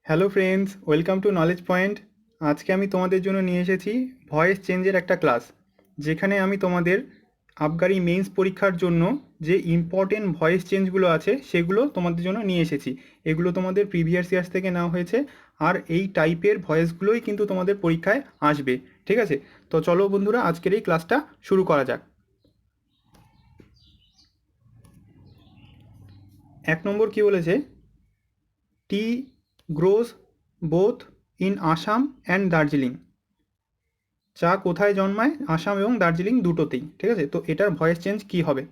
Hello friends, welcome to knowledge point. আজকে আমি তোমাদের জন্য নিয়ে এসেছি ভয়েস চেঞ্জের একটা ক্লাস, যেখানে আমি তোমাদের আবগারি মেন্স পরীক্ষার জন্য যে ইম্পর্টেন্ট ভয়েস চেঞ্জগুলো আছে সেগুলো তোমাদের জন্য নিয়ে এসেছি। এগুলো তোমাদের প্রিভিয়াস ইয়ার্স থেকে নেওয়া হয়েছে, আর এই টাইপের ভয়েসগুলোই কিন্তু তোমাদের পরীক্ষায় আসবে। ঠিক আছে, তো চলো বন্ধুরা, আজকের এই ক্লাসটা শুরু করা যাক। 1 নম্বর কি বলেছে? Tea grows both in Assam and Darjeeling. চা কোথায় জন্মায়? আসাম এবং দার্জিলিং দুটোতেই। ঠিক আছে, তো এটার ভয়েস চেঞ্জ কী হবে?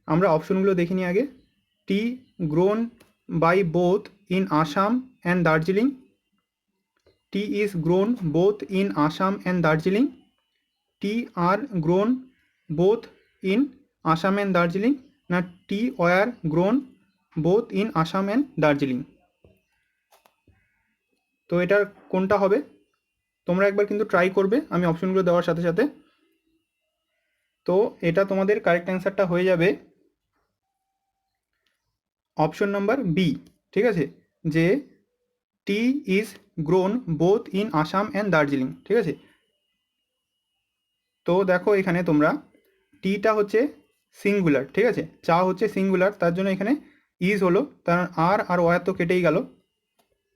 আমরা অপশনগুলো দেখে নিই আগে। Tea grown by both in Assam and Darjeeling, tea is grown both in Assam and Darjeeling, tea are grown both in Assam and Darjeeling, না tea were grown both in Assam and Darjeeling. তো এটার কোনটা হবে? তোমরা একবার কিন্তু ট্রাই করবে আমি অপশনগুলো দেওয়ার সাথে সাথে। তো এটা তোমাদের কারেক্ট অ্যান্সারটা হয়ে যাবে অপশন নাম্বার বি। ঠিক আছে, যে tea is grown both in Assam and Darjeeling. ঠিক আছে, তো দেখো এখানে তোমরা টিটা হচ্ছে সিঙ্গুলার, ঠিক আছে, চা হচ্ছে সিঙ্গুলার, তার জন্য এখানে ইজ হলো, তার আর ওয়ার তো কেটেই গেল।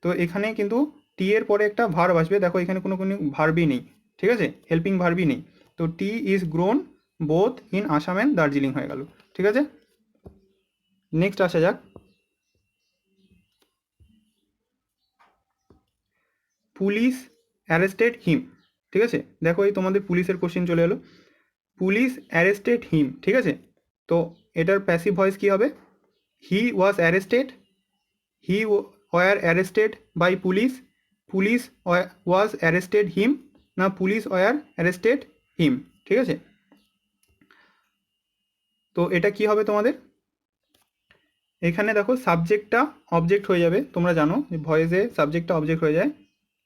তো এখানে কিন্তু টি এর পরে একটা ভার্ব আসবে, দেখো এখানে কোনো ভার্বই নেই। ঠিক আছে, হেল্পিং ভার্বই নেই, তো tea is grown both in Assam and Darjeeling হয়ে গেল। ঠিক আছে, নেক্সট আসা যাক। Police arrested him. ঠিক আছে, দেখো এই তোমাদের পুলিশের কোশ্চেন চলে এলো। পুলিশ অ্যারেস্টেড হিম, ঠিক আছে, তো এটার প্যাসিভ ভয়েস কী হবে? He was arrested, he were arrested by police, police was arrested him, না পুলিশ ওয়ার অ্যারেস্টেড হিম। ঠিক আছে, তো এটা কি হবে তোমাদের? এখানে দেখো সাবজেক্টটা অবজেক্ট হয়ে যাবে, তোমরা জানো যে ভয়েসে সাবজেক্টটা অবজেক্ট হয়ে যায়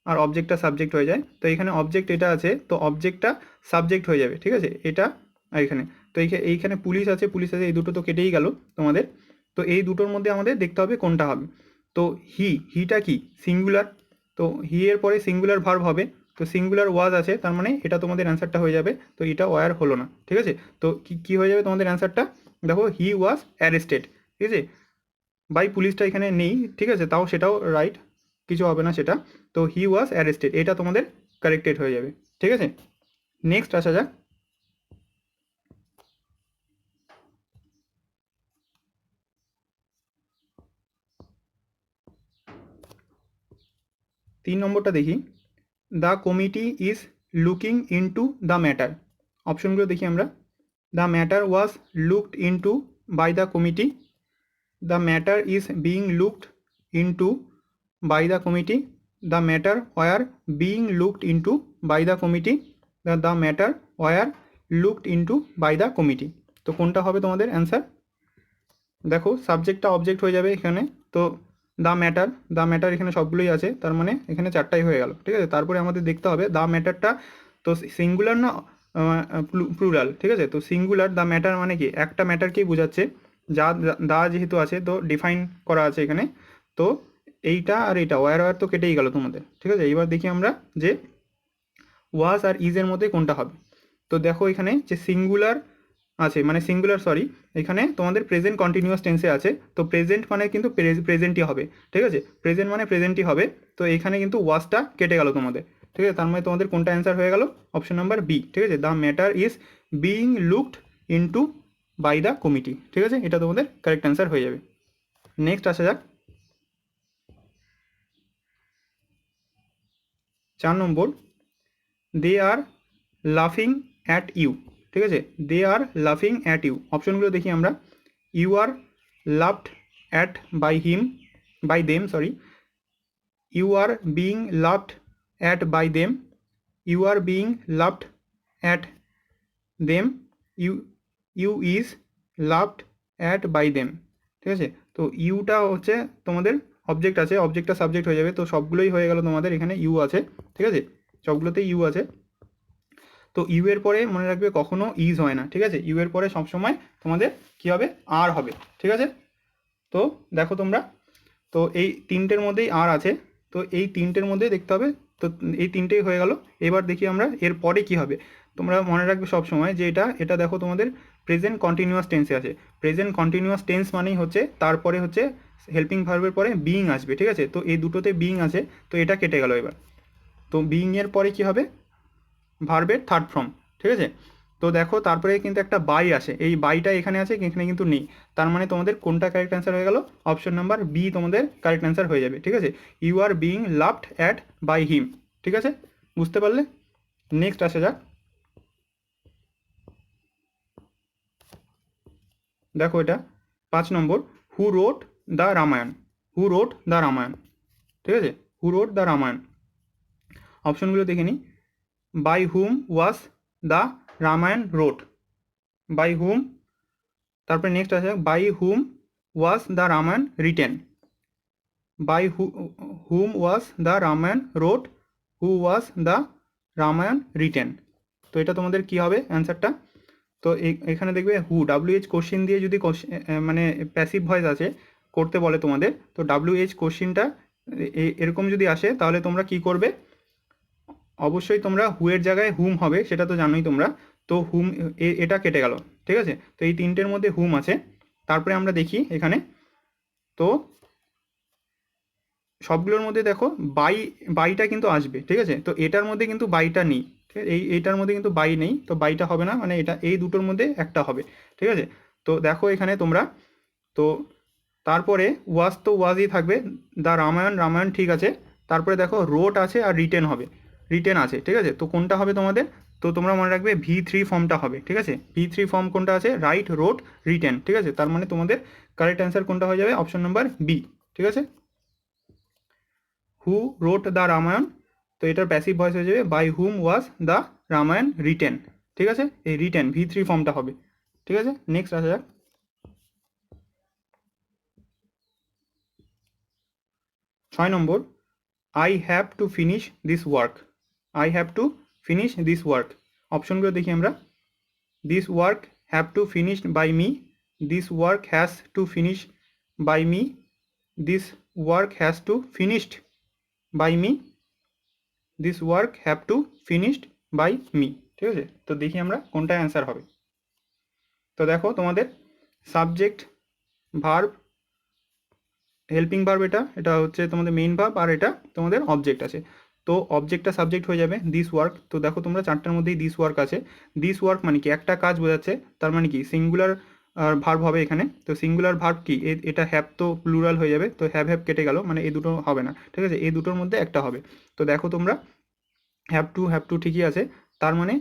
আর অবজেক্টটা সাবজেক্ট হয়ে যায়। তো এখানে অবজেক্ট এটা আছে, তো অবজেক্টটা সাবজেক্ট হয়ে যাবে। ঠিক আছে, এটা আর এখানে, তো এইখানে পুলিশ আছে, পুলিশ আছে, এই দুটো তো কেটেই গেল তোমাদের। তো এই দুটোর মধ্যে আমাদের দেখতে হবে কোনটা হবে। তো হিটা কি? সিঙ্গুলার, তো হি এর পরে সিঙ্গুলার ভার্ব হবে, তো সিঙ্গুলার ওয়াজ আছে, তার মানে এটা তোমাদের অ্যান্সারটা হয়ে যাবে। তো এটা ওয়ার হলো না। ঠিক আছে, তো কি হয়ে যাবে তোমাদের অ্যান্সারটা? দেখো হি ওয়াজ অ্যারেস্টেড, ঠিক আছে, বাই পুলিশটা এখানে নেই। ঠিক আছে, তাও সেটাও রাইট, কিছু হবে না সেটা। তো হি ওয়াজ অ্যারেস্টেড, এটা তোমাদের কারেক্টেড হয়ে যাবে। ঠিক আছে, নেক্সট আসা যাক। 3 নম্বরটা দেখি। The committee is looking into the matter. অপশনগুলো দেখি আমরা। The matter was looked into by the committee, the matter is being looked into by the committee, the matter were being looked into by the committee, the matter were looked into by the committee. তো কোনটা হবে তোমাদের answer? দেখো সাবজেক্টটা object হয়ে যাবে এখানে, তো দ্য ম্যাটার এখানে সবগুলোই আছে, তার মানে এখানে চারটাই হয়ে গেল। ঠিক আছে, তারপরে আমাদের দেখতে হবে দ্য ম্যাটারটা তো সিঙ্গুলার না প্লুরাল। ঠিক আছে, তো সিঙ্গুলার দ্য ম্যাটার মানে কি? একটা ম্যাটারকেই বোঝাচ্ছে, যা দা যেহেতু আছে তো ডিফাইন করা আছে এখানে। তো এইটা আর এইটা ওয়ার ওয়ার তো কেটেই গেল তোমাদের। ঠিক আছে, এবার দেখি আমরা যে ওয়াজ আর ইজের মধ্যে কোনটা হবে। তো দেখো এখানে যে সিঙ্গুলার আছে, মানে সিঙ্গুলার সরি, এখানে তোমাদের প্রেজেন্ট কন্টিনিউয়াস টেন্সে আছে, তো প্রেজেন্ট মানে কিন্তু প্রেজেন্টই হবে। ঠিক আছে, প্রেজেন্ট মানে প্রেজেন্টই হবে, তো এখানে কিন্তু ওয়াজটা কেটে গেল তোমাদের। ঠিক আছে, তার মানে তোমাদের কোনটা অ্যান্সার হয়ে গেল? Option number B. ঠিক আছে, the matter is being looked into by the committee. ঠিক আছে, এটা তোমাদের কারেক্ট অ্যান্সার হয়ে যাবে। নেক্সট আসা যাক। 4 নম্বর, দে আর লাফিং অ্যাট ইউ। ঠিক আছে, দে আর লাফিং অ্যাট ইউ। অপশনগুলো দেখি আমরা। You are loved at by him, by them sorry, you are being loved at by them, you are being loved at them, you you is loved at by them. ঠিক আছে, তো Yuta হচ্ছে তোমাদের object আছে, অবজেক্টটা subject হয়ে যাবে, তো সবগুলোই হয়ে গেল তোমাদের। এখানে ইউ আছে, ঠিক আছে, সবগুলোতেই ইউ আছে। তো ইউ এর পরে মনে রাখবে কখনো ইজ হয় না। ঠিক আছে, ইউ এর পরে সবসময় তোমাদের কী হবে? আর হবে। ঠিক আছে, তো দেখো তোমরা, তো এই তিনটের মধ্যেই আর আছে, তো এই তিনটের মধ্যে দেখতে হবে। তো এই তিনটেই হয়ে গেল। এবার দেখি আমরা এর পরে কী হবে। তোমরা মনে রাখবে সব সময় যে এটা দেখো তোমাদের প্রেজেন্ট কন্টিনিউয়াস টেন্সে আছে। প্রেজেন্ট কন্টিনিউয়াস টেন্স মানেই হচ্ছে তারপরে হচ্ছে হেল্পিং ভার্বের পরে বিইং আসবে, ঠিক আছে। তো এই দুটোতে বিইং আছে, তো এটা কেটে গেল। এবার তো বিইংয়ের পরে কি হবে, ভার্বের থার্ড ফর্ম, ঠিক আছে। তো দেখো তারপরে কিন্তু একটা বাই আসে, এই বাইটা এখানে আছে, এখানে কিন্তু নেই। তার মানে তোমাদের কোনটা কারেক্ট অ্যান্সার হয়ে গেল, অপশন নাম্বার বি তোমাদের কারেক্ট অ্যান্সার হয়ে যাবে, ঠিক আছে। You are being loved at by him, ঠিক আছে, বুঝতে পারলে। নেক্সট আসা যাক। দেখো এটা 5 নম্বর, who wrote the Ramayana. Who wrote the Ramayana, ঠিক আছে, হু রোট দ্য রামায়ণ। অপশনগুলো দেখে নিই। By whom was the Ramayana wrote, by whom. তারপরে নেক্সট আছে by whom was the Ramayana written, by whom was the Ramayana wrote, who was the Ramayana written. তো এটা তোমাদের কি হবে অ্যান্সারটা। তো এখানে দেখবে হু, WH কোশ্চেন দিয়ে যদি মানে প্যাসিভ ভয়েস আছে করতে বলে তোমাদের, তো WH কোশ্চেনটা এরকম যদি আসে তাহলে তোমরা কি করবে, অবশ্যই তোমরা হুয়ের জায়গায় হুম হবে, সেটা তো জানোই তোমরা। তো হুম এটা কেটে গেল, ঠিক আছে। তো এই তিনটের মধ্যে হুম আছে। তারপরে আমরা দেখি এখানে, তো সবগুলোর মধ্যে দেখো বাইটা কিন্তু আসবে, ঠিক আছে। তো এটার মধ্যে কিন্তু বাইটা নেই, ঠিক আছে, এইটার মধ্যে কিন্তু বাই নেই, তো বাইটা হবে না, মানে এটা এই দুটোর মধ্যে একটা হবে, ঠিক আছে। তো দেখো এখানে তোমরা, তো তারপরে ওয়াজ তো ওয়াজই থাকবে, দ্য রামায়ণ রামায়ণ, ঠিক আছে। তারপরে দেখো রোট আছে আর রিটেন হবে, রিটেন আছে, ঠিক আছে। তো কোনটা হবে তোমাদের, তো তোমরা মনে রাখবে V3 ফর্মটা হবে, ঠিক আছে। V3 ফর্ম কোনটা আছে, রাইট রোট রিটেন, ঠিক আছে। তার মানে তোমাদের কারেক্ট অ্যান্সার কোনটা হয়ে যাবে, অপশন নাম্বার বি, ঠিক আছে। হু রোট দ্য রামায়ণ, তো এটার প্যাসিভ ভয়েস হয়ে যাবে by whom was the Ramayana written, ঠিক আছে। এই রিটেন V3 ফর্মটা হবে, ঠিক আছে। নেক্সট আসা যাক। 6 নম্বর, I have to finish this work. I have to finish this work. অপশনগুলো দেখি আমরা। This work have to finished by me, this work has to finish by me, this work has to finished by me, this work have to finished by me, ঠিক আছে। তো দেখি আমরা কোনটা answer হবে। তো দেখো তোমাদের সাবজেক্ট, ভার্ব, হেল্পিং ভার্ব, এটা হচ্ছে তোমাদের মেইন ভার্ব, আর এটা তোমাদের অবজেক্ট আছে। তো অবজেক্টটা সাবজেক্ট হয়ে যাবে দিস ওয়ার্ক। তো দেখো তোমরা চারটার মধ্যেই দিস ওয়ার্ক আছে। দিস ওয়ার্ক মানে কি, একটা কাজ বোঝাচ্ছে, তার মানে কি সিঙ্গুলার ভার্ব হবে এখানে। তো সিঙ্গুলার ভার্ব কি, এটা হ্যাভ তো প্লুরাল হয়ে যাবে, তো হ্যাভ কেটে গেল, মানে এই দুটো হবে না, ঠিক আছে, এই দুটোর মধ্যে একটা হবে। তো দেখো তোমরা হ্যাভ টু ঠিকই আছে। তার মানে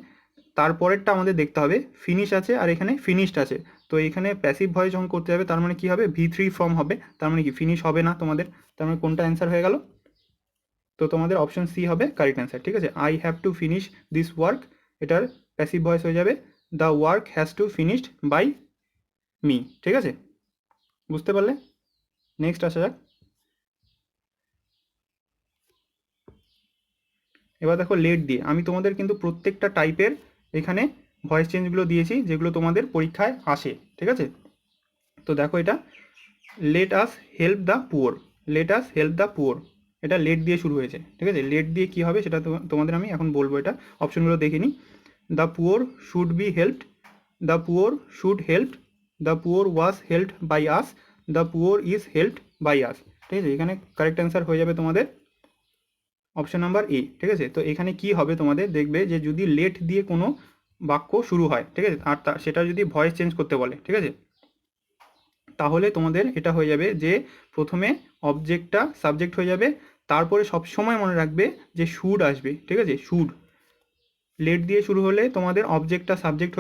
তারপরেরটা আমাদের দেখতে হবে, ফিনিশ আছে আর এখানে ফিনিশড আছে। তো এখানে প্যাসিভ ভয়েস যখন করতে হবে, তার মানে কি হবে, V3 ফর্ম হবে, তার মানে কি ফিনিশ হবে না তোমাদের। তার মানে কোনটা অ্যান্সার হয়ে গেল, তো তোমাদের অপশন সি হবে কারেক্ট অ্যান্সার, ঠিক আছে। I have to finish this work, এটার প্যাসিভ ভয়েস হয়ে যাবে the work has to finished by me, ঠিক আছে, বুঝতে পারলে। নেক্সট আসা যাক। এবার দেখো লেট দিয়ে, আমি তোমাদের কিন্তু প্রত্যেকটা টাইপের এখানে ভয়েস চেঞ্জগুলো দিয়েছি যেগুলো তোমাদের পরীক্ষায় আসে, ঠিক আছে। তো দেখো এটা let us help the poor, let us help the poor, এটা লেট দিয়ে শুরু হয়েছে, ঠিক আছে। লেট দিয়ে কী হবে সেটা তোমাদের আমি এখন বলবো। এটা অপশনগুলো দেখে নিই। The poor should be helped, the poor should helped, the poor was helped by us, the poor is helped by us, ঠিক আছে। এখানে কারেক্ট অ্যান্সার হয়ে যাবে তোমাদের অপশন নাম্বার এ, ঠিক আছে। তো এখানে কি হবে তোমাদের দেখবে যে যদি লেট দিয়ে কোনো বাক্য শুরু হয়, ঠিক আছে, আর সেটা যদি ভয়েস চেঞ্জ করতে বলে, ঠিক আছে, তাহলে তোমাদের এটা হয়ে যাবে যে প্রথমে অবজেক্টটা সাবজেক্ট হয়ে যাবে, তারপরে সবসময় মনে রাখবে যে শুড আসবে, ঠিক আছে। শুড লেট দিয়ে শুরু হলে তোমাদের অবজেক্টটা সাবজেক্ট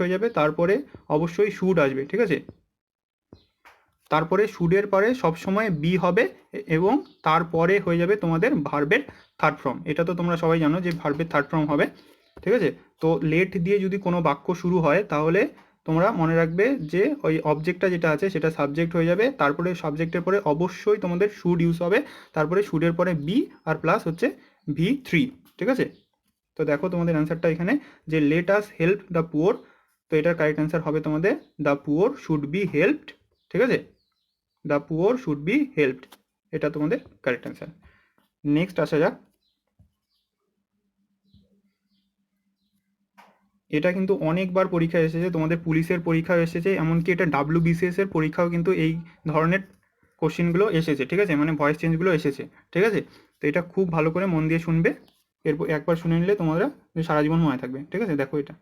হয়ে যাবে, তারপরে অবশ্যই শুড আসবে, ঠিক আছে। তারপরে শুডের পরে সবসময় বি হবে এবং তারপরে হয়ে যাবে তোমাদের ভার্বের থার্ড ফর্ম। এটা তো তোমরা সবাই জানো যে ভার্বের থার্ড ফর্ম হবে, ঠিক আছে। তো লেট দিয়ে যদি কোনো বাক্য শুরু হয় তাহলে তোমরা মনে রাখবে যে ওই অবজেক্টটা যেটা আছে সেটা সাবজেক্ট হয়ে যাবে, তারপরে সাবজেক্টের পরে অবশ্যই তোমাদের শুড ইউজ হবে, তারপরে শুডের পরে বি আর প্লাস হচ্ছে V3, ঠিক আছে। তো দেখো তোমাদের অ্যান্সারটা এখানে যে let us help the poor, তো এটার কারেক্ট অ্যান্সার হবে তোমাদের the poor should be helped, ঠিক আছে, the poor should be helped, এটা তোমাদের কারেক্ট অ্যান্সার। নেক্সট আসা যাক, এটা কিন্তু অনেকবার পরীক্ষায় এসেছে, তোমাদের পুলিশের পরীক্ষাও এসেছে, এমনকি এটা WBCS এর পরীক্ষাও কিন্তু এই ধরনের কোশ্চেনগুলো এসেছে, ঠিক আছে, মানে ভয়েস চেঞ্জগুলো এসেছে, ঠিক আছে। তো এটা খুব ভালো করে মন দিয়ে শুনবে, এরপর একবার শুনে নিলে তোমরা সারা জীবন মনে থাকবে, ঠিক আছে। দেখো এটা,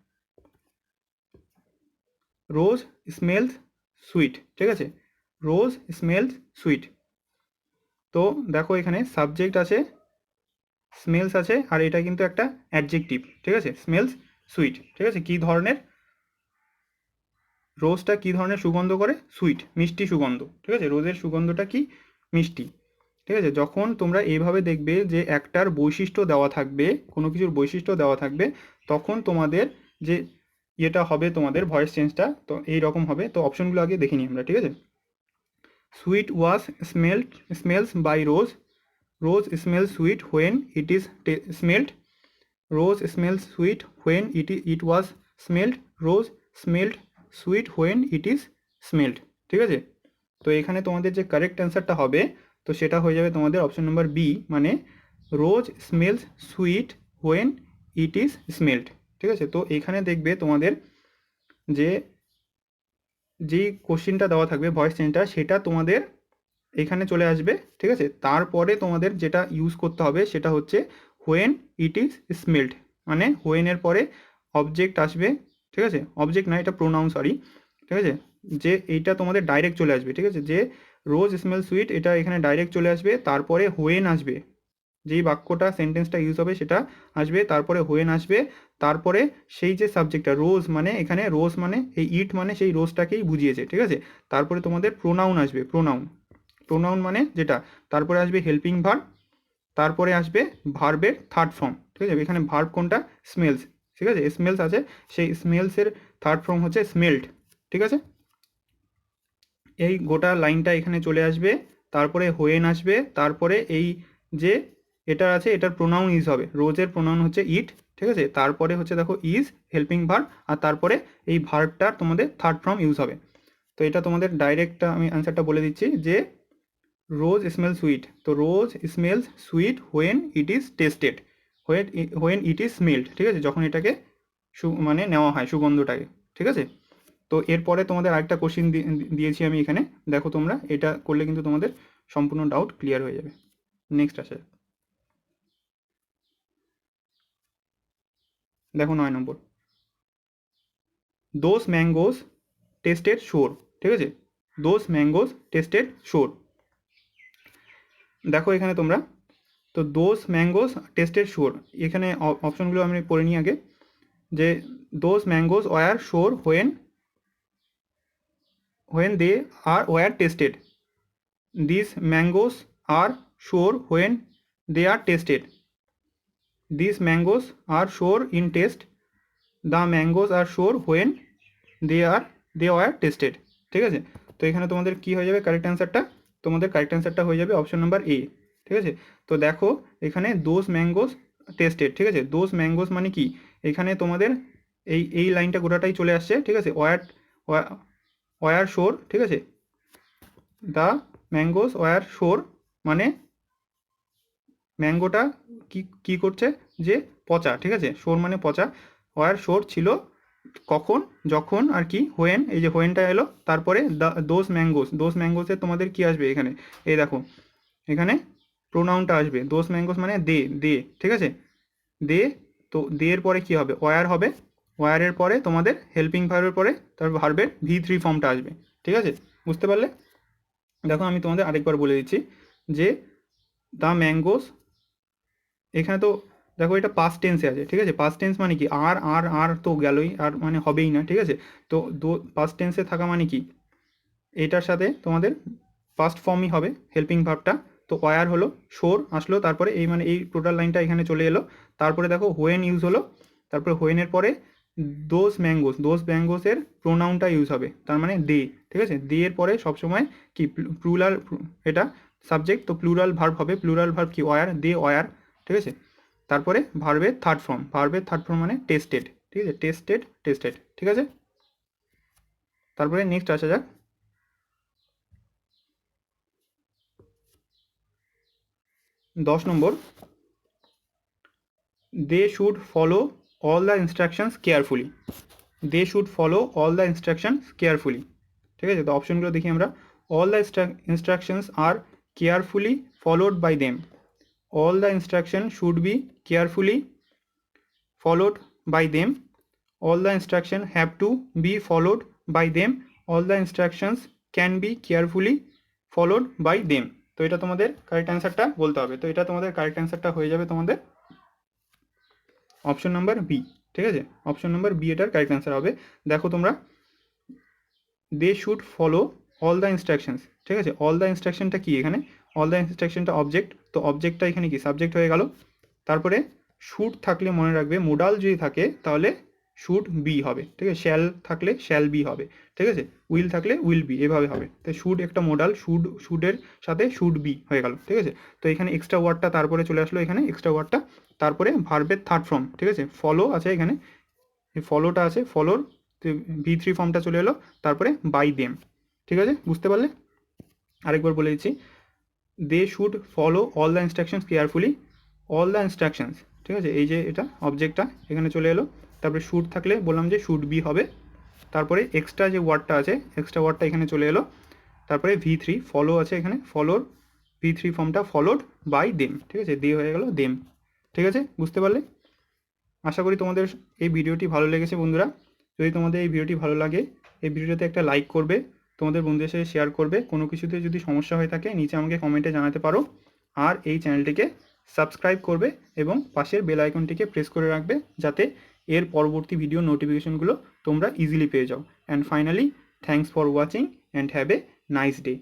রোজ স্মেলস সুইট, ঠিক আছে, রোজ স্মেলস সুইট। তো দেখো এখানে সাবজেক্ট আছে, স্মেলস আছে, আর এটা কিন্তু একটা অ্যাডজেক্টিভ, ঠিক আছে, স্মেলস সুইট, ঠিক আছে। কী ধরনের, রোজটা কী ধরনের সুগন্ধ করে, সুইট, মিষ্টি সুগন্ধ, ঠিক আছে, রোজের সুগন্ধটা কি, মিষ্টি, ঠিক আছে। যখন তোমরা এইভাবে দেখবে যে একটার বৈশিষ্ট্য দেওয়া থাকবে, কোনো কিছুর বৈশিষ্ট্য দেওয়া থাকবে, তখন তোমাদের যে ইয়েটা হবে, তোমাদের ভয়েস চেঞ্জটা তো এই রকম হবে। তো অপশনগুলো আগে দেখে নিই আমরা, ঠিক আছে। Sweet was smells by rose, rose smell sweet when it is smelled, rose smells sweet when it was smelled, rose smelled sweet when it is smelled, ঠিক আছে। তো এখানে তোমাদের যে কারেক্ট অ্যান্সারটা হবে, তো সেটা হয়ে যাবে তোমাদের অপশন নম্বর বি, মানে রোজ smells sweet when it is smelled, ঠিক আছে। তো এখানে দেখবে তোমাদের যে যেই কোশ্চিনটা দেওয়া থাকবে ভয়েস চেঞ্জটা, সেটা তোমাদের এখানে চলে আসবে, ঠিক আছে। তারপরে তোমাদের যেটা ইউজ করতে হবে সেটা হচ্ছে হোয়েন ইট ইজ স্মেলড, মানে হোয়েনের পরে অবজেক্ট আসবে, ঠিক আছে, অবজেক্ট না, এটা প্রোনাউন, সরি, ঠিক আছে, যে এইটা তোমাদের ডাইরেক্ট চলে আসবে, ঠিক আছে, যে রোজ স্মেল সুইট এটা এখানে ডাইরেক্ট চলে আসবে, তারপরে হোয়েন আসবে, যেই বাক্যটা সেন্টেন্সটা ইউজ হবে সেটা আসবে, তারপরে হোয়েন আসবে, তারপরে সেই যে সাবজেক্টটা রোজ, মানে এখানে রোজ মানে এই ইট মানে সেই রোজটাকেই বুঝিয়েছে, ঠিক আছে। তারপরে তোমাদের প্রোনাউন আসবে, প্রোনাউন, প্রোনাউন মানে যেটা, তারপরে আসবে হেল্পিং ভার্ব, তারপরে আসবে ভার্বের থার্ড ফর্ম, ঠিক আছে। এখানে ভার্ব কোনটা, স্মেলস, ঠিক আছে, স্মেলস আছে, সেই স্মেলসের থার্ড ফর্ম হচ্ছে স্মেলড, ঠিক আছে। এই গোটা লাইনটা এখানে চলে আসবে, তারপরে হোয়েন আসবে, তারপরে এই যে এটা আছে এটার প্রোনাউন ইজ হবে, রোজের প্রোনাউন হচ্ছে ইট, ঠিক আছে, তারপরে হচ্ছে দেখো ইজ হেল্পিং ভার্ব, আর তারপরে এই ভার্বটার তোমাদের থার্ড ফর্ম ইউজ হবে। তো এটা তোমাদের ডাইরেক্ট আমি অ্যান্সারটা বলে দিচ্ছি যে রোজ স্মেল সুইট, তো রোজ smells sweet when it is tasted, when it is smelled, ঠিক আছে, যখন এটাকে মানে নেওয়া হয় সুগন্ধটাকে, ঠিক আছে। তো এরপরে তোমাদের আরেকটা কোশ্চিন দিয়েছি আমি এখানে, দেখো তোমরা এটা করলে কিন্তু তোমাদের সম্পূর্ণ ডাউট ক্লিয়ার হয়ে যাবে। নেক্সট আসে, দেখো 9 নম্বর, দোজ ম্যাঙ্গোস টেস্টেড শোর, ঠিক আছে, দোজ ম্যাঙ্গোস টেস্টেড শোর। দেখো এখানে তোমরা, তো দোজ ম্যাঙ্গোস টেস্টেড শোর, এখানে অপশনগুলো আমি পড়ে নিই আগে, যে those mangoes were sour when they are were tested, this mangoes are sour when they are tested, this mangoes are sour in taste, the mangoes are sour when they are tested, ঠিক আছে। তো এখানে তোমাদের কি হয়ে যাবে correct অ্যান্সারটা, তোমাদের কারেক্ট অ্যান্সারটা হয়ে যাবে অপশন নাম্বার এ, ঠিক আছে। তো দেখো এখানে দোজ ম্যাঙ্গোস টেস্টেড, ঠিক আছে, দোজ ম্যাঙ্গোস মানে কি, এখানে তোমাদের এই লাইনটা গোটাটাই চলে আসছে, ঠিক আছে, ওয়ার শোর, ঠিক আছে, দ্য ম্যাঙ্গোস ওয়ার শোর, মানে ম্যাঙ্গোটা কি কি করছে, যে পচা, ঠিক আছে, শোর মানে পচা, ওয়ার শোর ছিল কখন, যখন আর কি, হোয়েন, এই যে হোয়েনটা এলো, তারপরে দোজ ম্যাঙ্গোসে তোমাদের কি আসবে এখানে, এই দেখো এখানে প্রোনাউনটা আসবে, দোজ ম্যাঙ্গোস মানে দে, ঠিক আছে, দে, তো দে এর পরে কি হবে, ওয়ার হবে, ওয়ারের পরে তোমাদের হেল্পিং ভার্বের পরে তারপর ভার্বের V3 ফর্মটা আসবে, ঠিক আছে, বুঝতে পারলে। দেখো আমি তোমাদের আরেকবার বলে দিচ্ছি, যে দ্য ম্যাঙ্গোস, এখানে তো দেখো এটা পাস্ট টেন্সে আছে, ঠিক আছে, পাস্ট টেন্স মানে কি, আর আর আর তো গেলই, আর মানে হবেই না, ঠিক আছে। তো পাস্ট টেন্সে থাকা মানে কি, এটার সাথে তোমাদের পাস্ট ফর্মই হবে হেল্পিং ভার্বটা, তো ওয়ার হলো, শোর আসলো, তারপরে এই মানে এই টোটাল লাইনটা এখানে চলে এলো, তারপরে দেখো হোয়েন ইউজ হলো, তারপরে হোয়েনের পরে দোজ ম্যাঙ্গোসের প্রোনাউনটা ইউজ হবে, তার মানে দে, ঠিক আছে, দে এর পরে সবসময় কি প্লুরাল, এটা সাবজেক্ট, তো প্লুরাল ভার্ব হবে, প্লুরাল ভার্ব কি, ওয়ার, দে ওয়ার, ঠিক আছে। তারপরে ভার্বের থার্ড ফর্ম মানে টেস্টেড, ঠিক আছে, টেস্টেড, ঠিক আছে। তারপরে নেক্সট আসা যাক, 10 নম্বর, they should follow all the instructions carefully. They should follow all the instructions carefully. ঠিক আছে, তো অপশনগুলো দেখি আমরা। All the instructions are carefully followed by them. All the instruction should be carefully followed by them. All the instructions have to be followed by them. All the instructions can be carefully followed by them. তো এটা তোমাদের correct অ্যান্সারটা বলতে হবে। তো এটা তোমাদের correct অ্যান্সারটা হয়ে যাবে তোমাদের অপশন নাম্বার বি। ঠিক আছে, অপশন নাম্বার বি এটার কারেক্ট অ্যান্সার হবে। দেখো তোমরা, they should follow all the instructions. ঠিক আছে, অল দ্য ইনস্ট্রাকশনটা কি এখানে? অল দ্য ইনস্ট্রাকশনটা অবজেক্ট, তো অবজেক্টটা এখানে কি সাবজেক্ট হয়ে গেল। তারপরে শুড থাকলে মনে রাখবে, মোডাল যদি থাকে তাহলে শুড বি হবে। ঠিক আছে, শ্যাল থাকলে শ্যাল বি হবে। ঠিক আছে, উইল থাকলে উইল বি, এভাবে হবে। তো শুড একটা মোডাল, শুডের সাথে শুড বি হয়ে গেল। ঠিক আছে, তো এখানে এক্সট্রা ওয়ার্ডটা তারপরে চলে আসলো, এখানে এক্সট্রা ওয়ার্ডটা তারপরে ভার্বের থার্ড ফর্ম। ঠিক আছে, ফলো আছে এখানে, এই ফলোটা আছে, ফলোর V3 ফর্মটা চলে এলো, তারপরে বাই দেম। ঠিক আছে, বুঝতে পারলে? আরেকবার বলে দিচ্ছি, they should follow all the instructions carefully. All the instructions, ঠিক আছে, এই যে এটা অবজেক্টটা এখানে চলে এলো, তারপরে শুড থাকলে বললাম যে শুড বি হবে, তারপরে এক্সট্রা যে ওয়ার্ডটা আছে এক্সট্রা ওয়ার্ডটা এখানে চলে এলো, তারপরে V3 ফলো আছে এখানে, ফলোর V3 ফর্মটা ফলোড বাই দেম। ঠিক আছে, দিয়ে হয়ে গেল দেম। ঠিক আছে, বুঝতে পারলে? আশা করি তোমাদের এই ভিডিওটি ভালো লেগেছে বন্ধুরা। যদি তোমাদের এই ভিডিওটি ভালো লাগে, এই ভিডিওতে একটা লাইক করবে, তোমাদের বন্ধুদের সাথে শেয়ার করবে। কোনো কিছুতে যদি সমস্যা হয়ে থাকে নিচে আমাকে কমেন্টে জানাতে পারো। আর এই চ্যানেলটিকে সাবস্ক্রাইব করবে এবং পাশের বেল আইকনটিকে প্রেস করে রাখবে, যাতে এর পরবর্তী ভিডিও নোটিফিকেশনগুলো তোমরা ইজিলি পেয়ে যাও। And finally, thanks for watching and have a nice day.